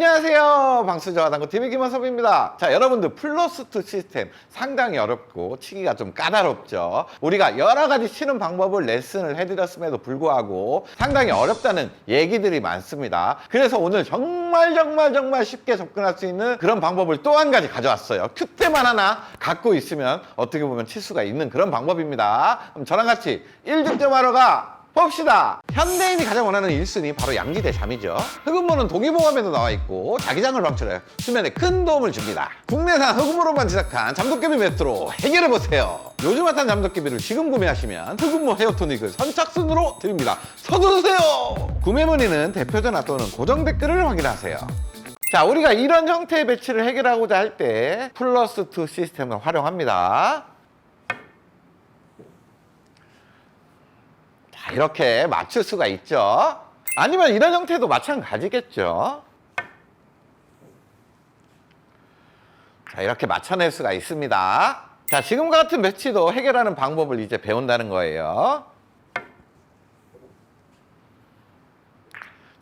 안녕하세요. 방수저와 당구TV 김원섭입니다. 자, 여러분들 플러스2 시스템 상당히 어렵고 치기가 좀 까다롭죠. 우리가 여러 가지 치는 방법을 레슨을 해드렸음에도 불구하고 상당히 어렵다는 얘기들이 많습니다. 그래서 오늘 정말 쉽게 접근할 수 있는 그런 방법을 또 한 가지 가져왔어요. 큐대만 하나 갖고 있으면 어떻게 보면 칠 수가 있는 그런 방법입니다. 그럼 저랑 같이 1득점하러 가 봅시다. 현대인이 가장 원하는 1순위 바로 양지 대 잠이죠. 흑음모는 동의보감에도 나와 있고 자기장을 방출해 수면에 큰 도움을 줍니다. 국내산 흑음모로만 제작한 잠도깨비 매트로 해결해보세요. 요즘 핫한 잠도깨비를 지금 구매하시면 흑음모 헤어토닉을 선착순으로 드립니다. 서두르세요. 구매 문의는 대표 전화 또는 고정 댓글을 확인하세요. 자, 우리가 이런 형태의 배치를 해결하고자 할 때 플러스2 시스템을 활용합니다. 이렇게 맞출 수가 있죠. 아니면 이런 형태도 마찬가지겠죠. 자, 이렇게 맞춰낼 수가 있습니다. 자, 지금과 같은 배치도 해결하는 방법을 이제 배운다는 거예요.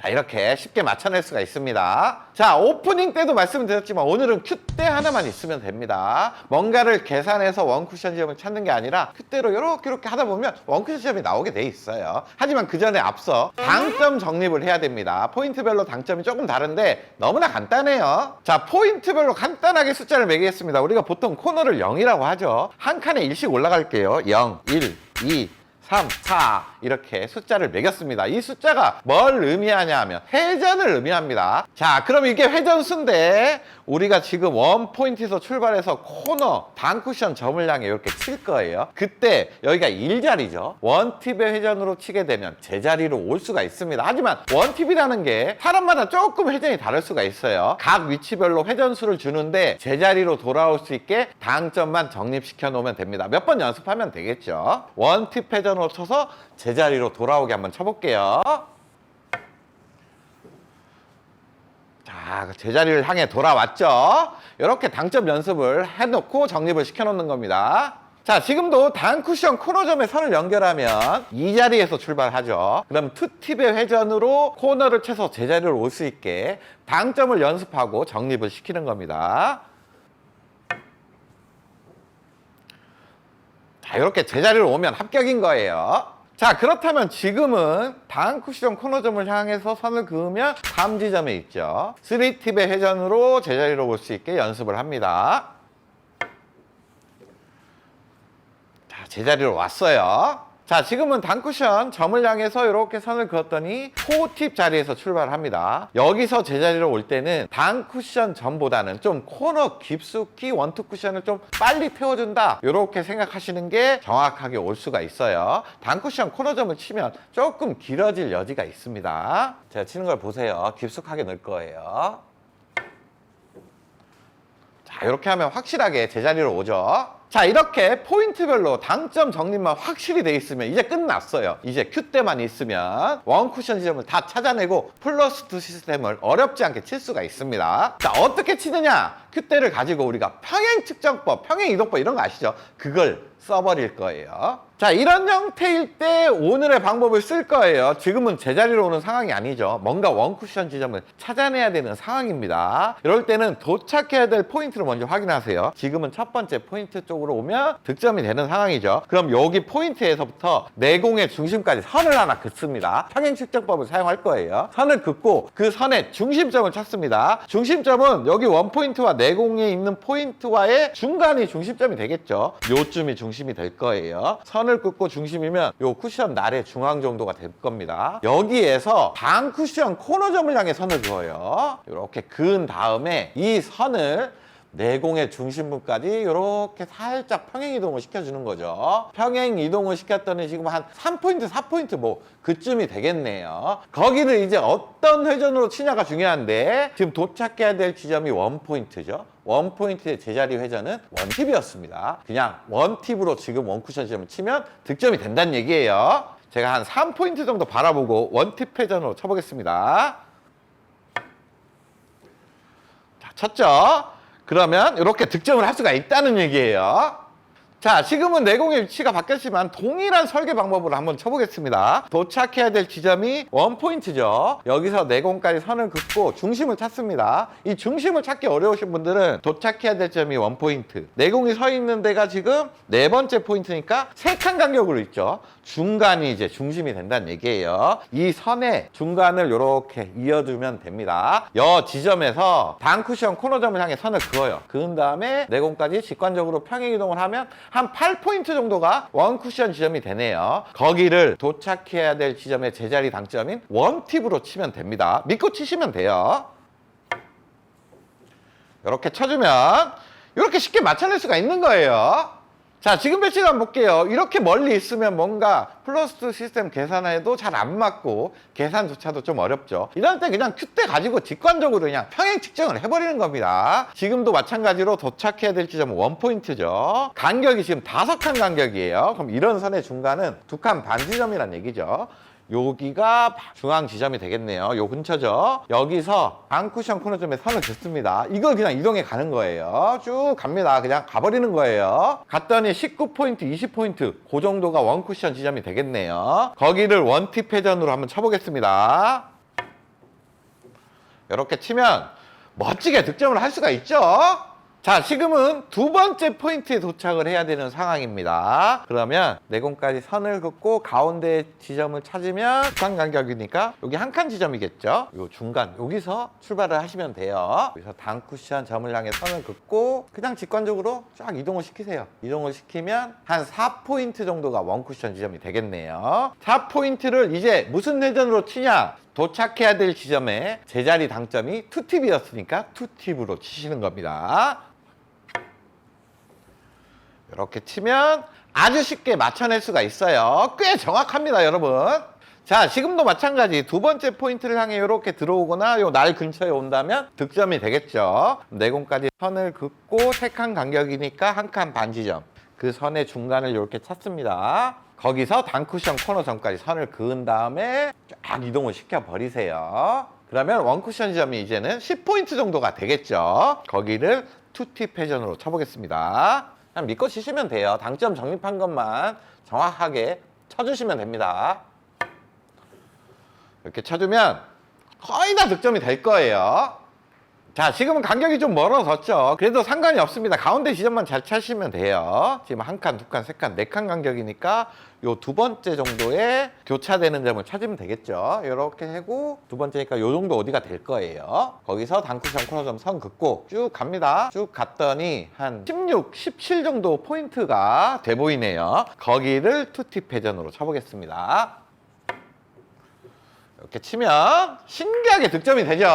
자, 이렇게 쉽게 맞춰낼 수가 있습니다. 자, 오프닝 때도 말씀드렸지만 오늘은 큐대 하나만 있으면 됩니다. 뭔가를 계산해서 원쿠션 지점을 찾는 게 아니라 큐대로 이렇게 하다 보면 원쿠션 지점이 나오게 돼 있어요. 하지만 그 전에 앞서 당점 정립을 해야 됩니다. 포인트별로 당점이 조금 다른데 너무나 간단해요. 자, 포인트별로 간단하게 숫자를 매기겠습니다. 우리가 보통 코너를 0이라고 하죠. 한 칸에 1씩 올라갈게요. 0, 1, 2, 3, 4 이렇게 숫자를 매겼습니다. 이 숫자가 뭘 의미하냐 하면 회전을 의미합니다. 자, 그럼 이게 회전수인데 우리가 지금 원 포인트에서 출발해서 코너 단쿠션 점을 향해 이렇게 칠 거예요. 그때 여기가 1자리죠. 원팁의 회전으로 치게 되면 제자리로 올 수가 있습니다. 하지만 원팁이라는 게 사람마다 조금 회전이 다를 수가 있어요. 각 위치별로 회전수를 주는데 제자리로 돌아올 수 있게 당점만 정립시켜 놓으면 됩니다. 몇 번 연습하면 되겠죠. 원팁 회전으로 쳐서 제자리로 돌아오게 한번 쳐볼게요. 자, 제자리를 향해 돌아왔죠. 이렇게 당점 연습을 해놓고 정립을 시켜놓는 겁니다. 자, 지금도 단쿠션 코너점에 선을 연결하면 이 자리에서 출발하죠. 그럼 투팁의 회전으로 코너를 쳐서 제자리로 올 수 있게 당점을 연습하고 정립을 시키는 겁니다. 자, 이렇게 제자리로 오면 합격인 거예요. 자, 그렇다면 지금은 단쿠션 코너점을 향해서 선을 그으면 다음 지점에 있죠. 3팁의 회전으로 제자리로 올 수 있게 연습을 합니다. 자, 제자리로 왔어요. 자, 지금은 단쿠션 점을 향해서 이렇게 선을 그었더니 4팁 자리에서 출발합니다. 여기서 제자리로 올 때는 단쿠션 점보다는 좀 코너 깊숙이 원투 쿠션을 좀 빨리 태워준다, 이렇게 생각하시는 게 정확하게 올 수가 있어요. 단쿠션 코너점을 치면 조금 길어질 여지가 있습니다. 제가 치는 걸 보세요. 깊숙하게 넣을 거예요. 자, 이렇게 하면 확실하게 제자리로 오죠. 자, 이렇게 포인트별로 당점 정립만 확실히 돼 있으면 이제 끝났어요. 이제 큐대만 있으면 원쿠션 지점을 다 찾아내고 플러스2 시스템을 어렵지 않게 칠 수가 있습니다. 자, 어떻게 치느냐? 큐대를 가지고 우리가 평행 측정법, 평행 이동법 이런 거 아시죠? 그걸 써버릴 거예요. 자, 이런 형태일 때 오늘의 방법을 쓸 거예요. 지금은 제자리로 오는 상황이 아니죠. 뭔가 원쿠션 지점을 찾아내야 되는 상황입니다. 이럴 때는 도착해야 될 포인트를 먼저 확인하세요. 지금은 첫 번째 포인트 쪽으로 오면 득점이 되는 상황이죠. 그럼 여기 포인트에서부터 내공의 중심까지 선을 하나 긋습니다. 평행 측정법을 사용할 거예요. 선을 긋고 그 선의 중심점을 찾습니다. 중심점은 여기 원포인트와 내공에 있는 포인트와의 중간이 중심점이 되겠죠. 요쯤이 중심이 될 거예요. 선을 긋고 중심이면 요 쿠션 날의 중앙 정도가 될 겁니다. 여기에서 반쿠션 코너점을 향해 선을 그어요. 이렇게 그은 다음에 이 선을 내공의 중심부까지 이렇게 살짝 평행 이동을 시켜주는 거죠. 평행 이동을 시켰더니 지금 한 3포인트, 4포인트 뭐 그쯤이 되겠네요. 거기를 이제 어떤 회전으로 치냐가 중요한데 지금 도착해야 될 지점이 원포인트죠. 원포인트의 제자리 회전은 원팁이었습니다. 그냥 원팁으로 지금 원쿠션 지점을 치면 득점이 된다는 얘기예요. 제가 한 3포인트 정도 바라보고 원팁 회전으로 쳐보겠습니다. 자, 쳤죠? 그러면 이렇게 득점을 할 수가 있다는 얘기예요. 자, 지금은 내공의 위치가 바뀌었지만 동일한 설계 방법으로 한번 쳐보겠습니다. 도착해야 될 지점이 원포인트죠. 여기서 내공까지 선을 긋고 중심을 찾습니다. 이 중심을 찾기 어려우신 분들은 도착해야 될 점이 원포인트, 내공이 서 있는 데가 지금 네 번째 포인트니까 세 칸 간격으로 있죠. 중간이 이제 중심이 된다는 얘기예요. 이 선의 중간을 이렇게 이어주면 됩니다. 여 지점에서 단쿠션 코너점을 향해 선을 그어요. 그은 다음에 내공까지 직관적으로 평행 이동을 하면 한 8포인트 정도가 원쿠션 지점이 되네요. 거기를 도착해야 될 지점의 제자리 당점인 원팁으로 치면 됩니다. 믿고 치시면 돼요. 이렇게 쳐주면 이렇게 쉽게 맞춰낼 수가 있는 거예요. 자, 지금 배치를 한번 볼게요. 이렇게 멀리 있으면 뭔가 플러스 시스템 계산해도 잘 안 맞고 계산조차도 좀 어렵죠. 이럴 때 그냥 큐대 가지고 직관적으로 그냥 평행 측정을 해버리는 겁니다. 지금도 마찬가지로 도착해야 될 지점은 원포인트죠. 간격이 지금 5칸 간격이에요. 그럼 이런 선의 중간은 2칸 반 지점이란 얘기죠. 여기가 중앙 지점이 되겠네요. 요 근처죠. 여기서 단쿠션 코너점에 선을 긋습니다. 이걸 그냥 이동해 가는 거예요. 쭉 갑니다. 그냥 가버리는 거예요. 갔더니 19포인트, 20포인트 그 정도가 원쿠션 지점이 되겠네요. 거기를 원팁 회전으로 한번 쳐보겠습니다. 이렇게 치면 멋지게 득점을 할 수가 있죠. 자, 지금은 두 번째 포인트에 도착을 해야 되는 상황입니다. 그러면 내공까지 선을 긋고 가운데 지점을 찾으면 2칸 간격이니까 여기 한 칸 지점이겠죠. 요 중간 여기서 출발을 하시면 돼요. 여기서 단쿠션 점을 향해 선을 긋고 그냥 직관적으로 쫙 이동을 시키세요. 이동을 시키면 한 4포인트 정도가 원쿠션 지점이 되겠네요. 4포인트를 이제 무슨 회전으로 치냐? 도착해야 될 지점에 제자리 당점이 투팁이었으니까 투팁으로 치시는 겁니다. 이렇게 치면 아주 쉽게 맞춰낼 수가 있어요. 꽤 정확합니다, 여러분. 자, 지금도 마찬가지 두 번째 포인트를 향해 이렇게 들어오거나 요 날 근처에 온다면 득점이 되겠죠. 내공까지 선을 긋고 3칸 간격이니까 한 칸 반 지점. 그 선의 중간을 이렇게 찾습니다. 거기서 단쿠션 코너점까지 선을 그은 다음에 쫙 이동을 시켜버리세요. 그러면 원쿠션 지점이 이제는 10포인트 정도가 되겠죠. 거기를 투팁 회전으로 쳐보겠습니다. 그냥 믿고 치시면 돼요. 당점 적립한 것만 정확하게 쳐주시면 됩니다. 이렇게 쳐주면 거의 다 득점이 될 거예요. 자, 지금은 간격이 좀 멀어졌죠. 그래도 상관이 없습니다. 가운데 지점만 잘 차시면 돼요. 지금 한 칸, 두 칸, 세 칸, 네 칸 간격이니까 요 두 번째 정도에 교차되는 점을 찾으면 되겠죠. 이렇게 하고 두 번째니까 요 정도 어디가 될 거예요. 거기서 단쿠션 코너점 선 긋고 쭉 갑니다. 쭉 갔더니 한 16, 17 정도 포인트가 돼 보이네요. 거기를 투팁 회전으로 쳐보겠습니다. 이렇게 치면 신기하게 득점이 되죠.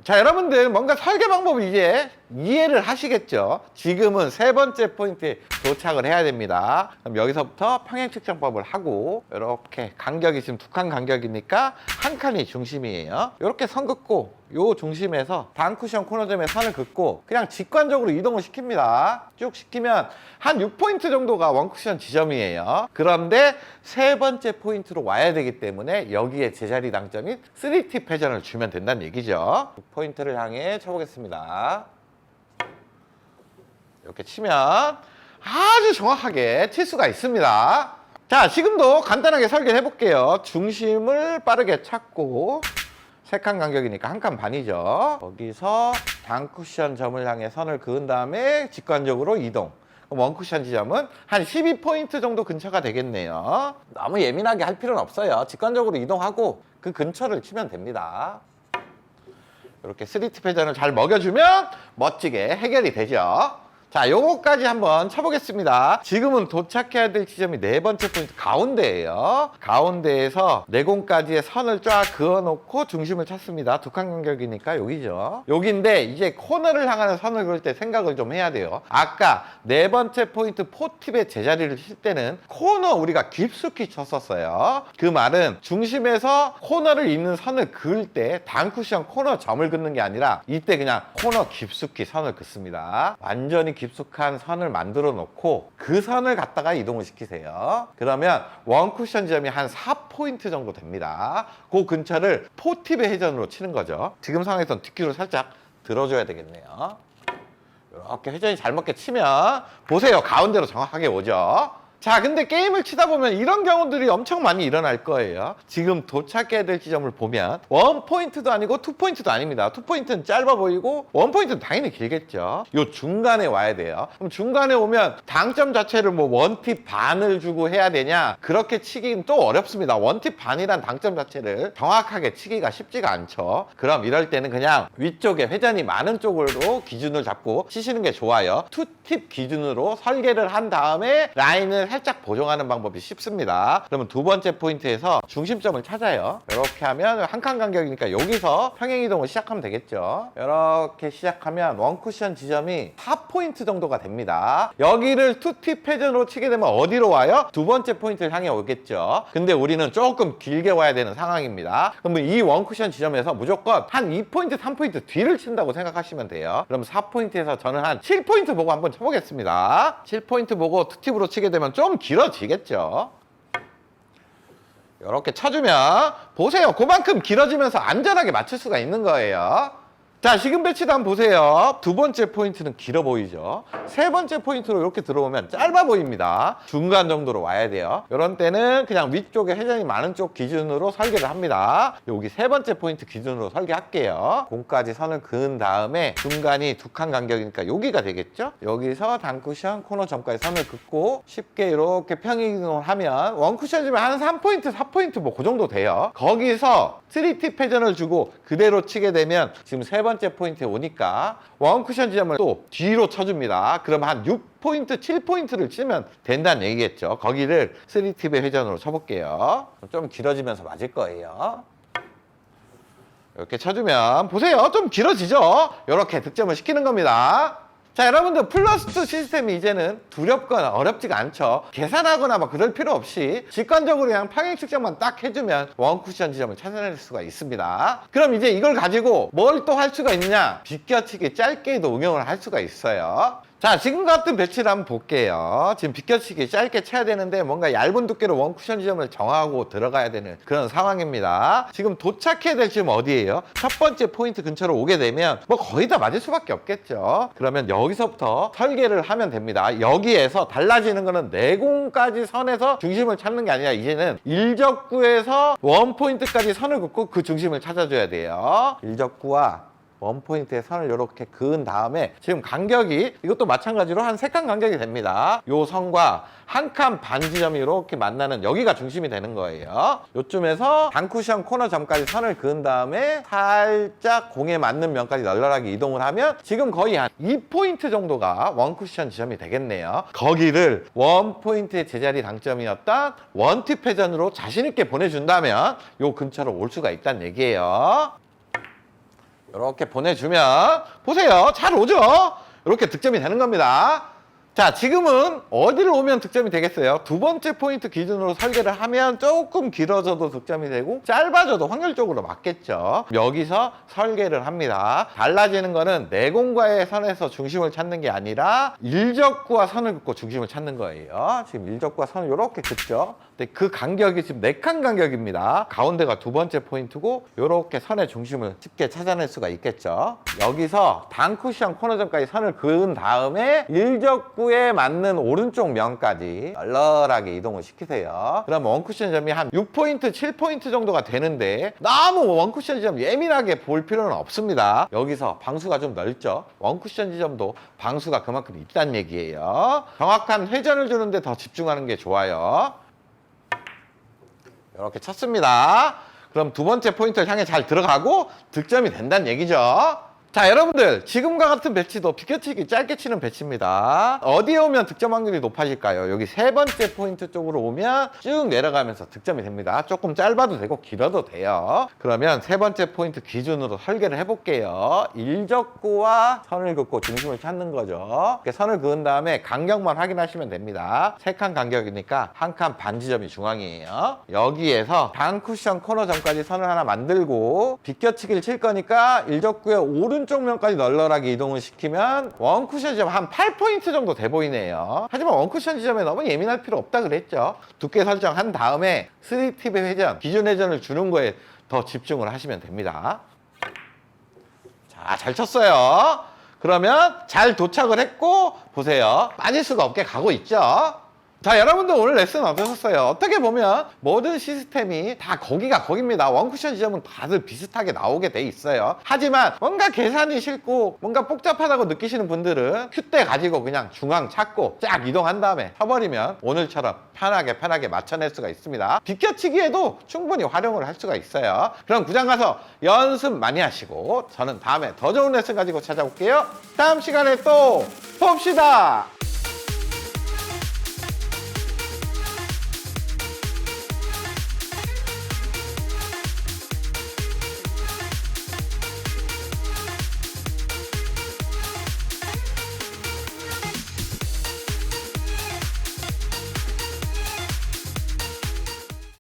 자, 여러분들 뭔가 설계 방법을 이제 이해를 하시겠죠. 지금은 세 번째 포인트에 도착을 해야 됩니다. 그럼 여기서부터 평행 측정법을 하고 이렇게 간격이 지금 2칸 간격이니까 한 칸이 중심이에요. 이렇게 선 긋고 요 중심에서 단쿠션 코너점에 선을 긋고 그냥 직관적으로 이동을 시킵니다. 쭉 시키면 한 6포인트 정도가 원쿠션 지점이에요. 그런데 세 번째 포인트로 와야 되기 때문에 여기에 제자리 당점인 3팁 회전을 주면 된다는 얘기죠. 포인트를 향해 쳐보겠습니다. 이렇게 치면 아주 정확하게 칠 수가 있습니다. 자, 지금도 간단하게 설계를 해볼게요. 중심을 빠르게 찾고 3칸 간격이니까 한 칸 반이죠. 거기서 단쿠션 점을 향해 선을 그은 다음에 직관적으로 이동. 원쿠션 지점은 한 12포인트 정도 근처가 되겠네요. 너무 예민하게 할 필요는 없어요. 직관적으로 이동하고 그 근처를 치면 됩니다. 이렇게 3팁 회전을 잘 먹여주면 멋지게 해결이 되죠. 자, 요거까지 한번 쳐보겠습니다. 지금은 도착해야 될 지점이 네 번째 포인트 가운데예요. 가운데에서 내공까지의 선을 쫙 그어놓고 중심을 찾습니다. 2칸 간격이니까 여기죠. 여기인데 이제 코너를 향하는 선을 그을 때 생각을 좀 해야 돼요. 아까 네 번째 포인트 포팁의 제자리를 칠 때는 코너 우리가 깊숙이 쳤었어요. 그 말은 중심에서 코너를 잇는 선을 그을 때 단쿠션 코너 점을 긋는 게 아니라 이때 그냥 코너 깊숙이 선을 긋습니다. 완전히 깊숙한 선을 만들어 놓고 그 선을 갖다가 이동을 시키세요. 그러면 원쿠션 지점이 한 4포인트 정도 됩니다. 그 근처를 포팁의 회전으로 치는 거죠. 지금 상황에서는 뒷귀를 살짝 들어줘야 되겠네요. 이렇게 회전이 잘 맞게 치면 보세요. 가운데로 정확하게 오죠. 자, 근데 게임을 치다 보면 이런 경우들이 엄청 많이 일어날 거예요. 지금 도착해야 될 지점을 보면 1포인트도 아니고 2포인트도 아닙니다. 2포인트는 짧아 보이고 1포인트는 당연히 길겠죠. 요 중간에 와야 돼요. 그럼 중간에 오면 당점 자체를 뭐 원팁 반을 주고 해야 되냐? 그렇게 치기는 또 어렵습니다. 원팁 반이란 당점 자체를 정확하게 치기가 쉽지가 않죠. 그럼 이럴 때는 그냥 위쪽에 회전이 많은 쪽으로 기준을 잡고 치시는 게 좋아요. 2팁 기준으로 설계를 한 다음에 라인을 살짝 보정하는 방법이 쉽습니다. 그러면 두 번째 포인트에서 중심점을 찾아요. 이렇게 하면 한 칸 간격이니까 여기서 평행 이동을 시작하면 되겠죠. 이렇게 시작하면 원쿠션 지점이 4포인트 정도가 됩니다. 여기를 투팁 회전으로 치게 되면 어디로 와요? 두 번째 포인트를 향해 오겠죠. 근데 우리는 조금 길게 와야 되는 상황입니다. 그러면 이 원쿠션 지점에서 무조건 한 2포인트, 3포인트 뒤를 친다고 생각하시면 돼요. 그럼 4포인트에서 저는 한 7포인트 보고 한번 쳐보겠습니다. 7포인트 보고 투팁으로 치게 되면 좀 길어지겠죠. 이렇게 쳐주면 보세요. 그만큼 길어지면서 안전하게 맞출 수가 있는 거예요. 자, 지금 배치도 한번 보세요. 두 번째 포인트는 길어 보이죠. 세 번째 포인트로 이렇게 들어오면 짧아 보입니다. 중간 정도로 와야 돼요. 이런 때는 그냥 위쪽에 회전이 많은 쪽 기준으로 설계를 합니다. 여기 세 번째 포인트 기준으로 설계할게요. 공까지 선을 그은 다음에 중간이 두 칸 간격이니까 여기가 되겠죠. 여기서 단쿠션 코너 점까지 선을 긋고 쉽게 이렇게 평행 이동을 하면 원쿠션이면 한 3포인트, 4포인트 뭐 그 정도 돼요. 거기서 3팁 회전을 주고 그대로 치게 되면 지금 세 번째 포인트에 오니까 원쿠션 지점을 또 뒤로 쳐줍니다. 그럼 한 6포인트, 7포인트를 치면 된다는 얘기겠죠. 거기를 3팁의 회전으로 쳐볼게요. 좀 길어지면서 맞을 거예요. 이렇게 쳐주면 보세요. 좀 길어지죠? 이렇게 득점을 시키는 겁니다. 자, 여러분들 플러스2 시스템이 이제는 두렵거나 어렵지가 않죠. 계산하거나 막 그럴 필요 없이 직관적으로 그냥 평행 측정만 딱 해주면 원쿠션 지점을 찾아낼 수가 있습니다. 그럼 이제 이걸 가지고 뭘 또 할 수가 있냐? 비껴치기 짧게도 응용을 할 수가 있어요. 자, 지금 같은 배치를 한번 볼게요. 지금 비껴치기 짧게 쳐야 되는데 뭔가 얇은 두께로 원쿠션 지점을 정하고 들어가야 되는 그런 상황입니다. 지금 도착해야 될 지점 어디예요? 첫 번째 포인트 근처로 오게 되면 뭐 거의 다 맞을 수밖에 없겠죠. 그러면 여기서부터 설계를 하면 됩니다. 여기에서 달라지는 거는 내공까지 선에서 중심을 찾는 게 아니라 이제는 일적구에서 원포인트까지 선을 긋고 그 중심을 찾아줘야 돼요. 일적구와 원포인트에 선을 이렇게 그은 다음에 지금 간격이 이것도 마찬가지로 한 3칸 간격이 됩니다. 요 선과 한 칸 반 지점이 이렇게 만나는 여기가 중심이 되는 거예요. 요쯤에서 단쿠션 코너 점까지 선을 그은 다음에 살짝 공에 맞는 면까지 널널하게 이동을 하면 지금 거의 한 2포인트 정도가 원쿠션 지점이 되겠네요. 거기를 원포인트의 제자리 당점이었던 원팁 회전으로 자신 있게 보내준다면 요 근처로 올 수가 있다는 얘기예요. 이렇게 보내주면 보세요. 잘 오죠? 이렇게 득점이 되는 겁니다. 자, 지금은 어디를 오면 득점이 되겠어요? 두 번째 포인트 기준으로 설계를 하면 조금 길어져도 득점이 되고 짧아져도 확률적으로 맞겠죠. 여기서 설계를 합니다. 달라지는 거는 내공과의 선에서 중심을 찾는 게 아니라 일적구와 선을 긋고 중심을 찾는 거예요. 지금 일적구와 선을 이렇게 긋죠. 근데 그 간격이 지금 4칸 간격입니다. 가운데가 두 번째 포인트고 이렇게 선의 중심을 쉽게 찾아낼 수가 있겠죠. 여기서 단쿠션 코너점까지 선을 그은 다음에 일적구에 맞는 오른쪽 면까지 널널하게 이동을 시키세요. 그럼 원쿠션 점이 한 6포인트, 7포인트 정도가 되는데 너무 원쿠션 지점 예민하게 볼 필요는 없습니다. 여기서 방수가 좀 넓죠. 원쿠션 지점도 방수가 그만큼 있다는 얘기예요. 정확한 회전을 주는데 더 집중하는 게 좋아요. 이렇게 쳤습니다. 그럼 두 번째 포인트를 향해 잘 들어가고 득점이 된다는 얘기죠. 자, 여러분들 지금과 같은 배치도 비껴치기 짧게 치는 배치입니다. 어디에 오면 득점 확률이 높아질까요? 여기 세 번째 포인트 쪽으로 오면 쭉 내려가면서 득점이 됩니다. 조금 짧아도 되고 길어도 돼요. 그러면 세 번째 포인트 기준으로 설계를 해볼게요. 일적구와 선을 긋고 중심을 찾는 거죠. 이렇게 선을 그은 다음에 간격만 확인하시면 됩니다. 3칸 간격이니까 한 칸 반 지점이 중앙이에요. 여기에서 단쿠션 코너 점까지 선을 하나 만들고 비껴치기를 칠 거니까 일적구의 오른쪽 면까지 널널하게 이동을 시키면 원쿠션 지점 한 8포인트 정도 돼 보이네요. 하지만 원쿠션 지점에 너무 예민할 필요 없다 그랬죠. 두께 설정한 다음에 3팁의 회전, 기준 회전을 주는 거에 더 집중을 하시면 됩니다. 자, 잘 쳤어요. 그러면 잘 도착을 했고 보세요. 빠질 수가 없게 가고 있죠. 자, 여러분들 오늘 레슨 어떠셨어요? 어떻게 보면 모든 시스템이 다 거기가 거깁니다. 원쿠션 지점은 다들 비슷하게 나오게 돼 있어요. 하지만 뭔가 계산이 싫고 뭔가 복잡하다고 느끼시는 분들은 큐대 가지고 그냥 중앙 찾고 쫙 이동한 다음에 쳐버리면 오늘처럼 편하게 맞춰낼 수가 있습니다. 비껴치기에도 충분히 활용을 할 수가 있어요. 그럼 구장 가서 연습 많이 하시고 저는 다음에 더 좋은 레슨 가지고 찾아올게요. 다음 시간에 또 봅시다.